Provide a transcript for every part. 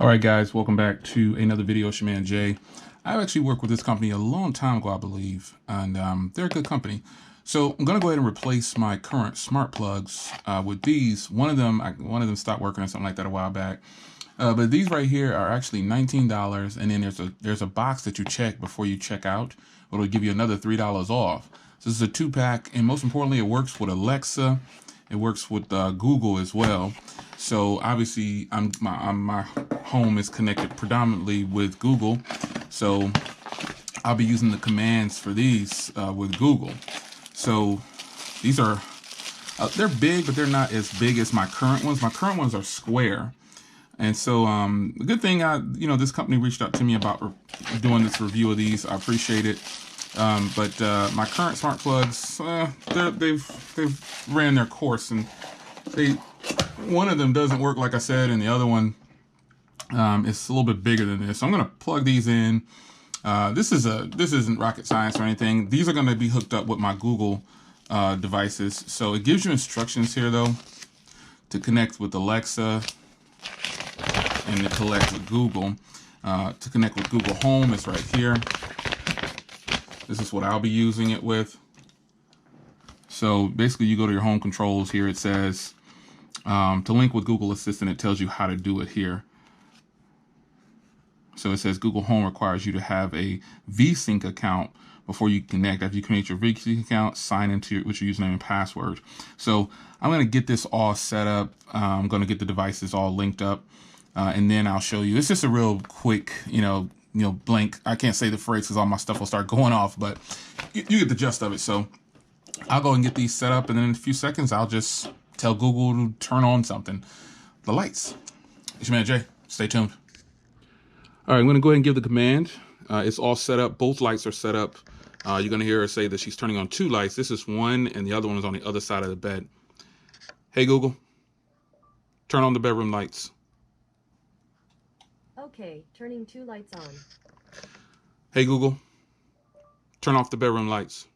All right, guys, welcome back to another video. It's your man Jay. I actually worked with this company a long time ago, I believe, and they're a good company. So I'm gonna go ahead and replace my current smart plugs with these. One of them stopped working or something like that a while back. But these right here are actually $19, and then there's a box that you check before you check out. It'll give you another $3 off. So this is a 2-pack, and most importantly, it works with Alexa. It works with Google as well. So obviously, my home is connected predominantly with Google. So I'll be using the commands for these with Google. So these are they're big, but they're not as big as my current ones. My current ones are square. And so the good thing, this company reached out to me about doing this review of these. I appreciate it. But my current smart plugs, they've ran their course, and one of them doesn't work like I said, and the other one is a little bit bigger than this. So I'm going to plug these in. This isn't rocket science or anything. These are going to be hooked up with my Google devices. So it gives you instructions here though to connect with Alexa and to connect with Google. To connect with Google Home is right here. This is what I'll be using it with. So basically you go to your home controls here. It says to link with Google Assistant, it tells you how to do it here. So it says Google Home requires you to have a vSync account before you connect. After you create your vSync account, sign into with your username and password. So I'm going to get this all set up. I'm going to get the devices all linked up, and then I'll show you. It's just a real quick, blank. I can't say the phrase because all my stuff will start going off, but you get the gist of it. So I'll go and get these set up, and then in a few seconds, I'll just tell Google to turn on something. The lights. It's your man Jay. Stay tuned. All right, I'm going to go ahead and give the command. It's all set up. Both lights are set up. You're going to hear her say that she's turning on 2 lights. This is one, and the other one is on the other side of the bed. Hey, Google, turn on the bedroom lights. Okay, turning 2 lights on. Hey, Google, turn off the bedroom lights.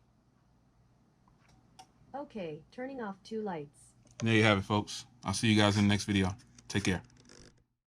Okay, turning off 2 lights. There you have it, folks. I'll see you guys in the next video. Take care.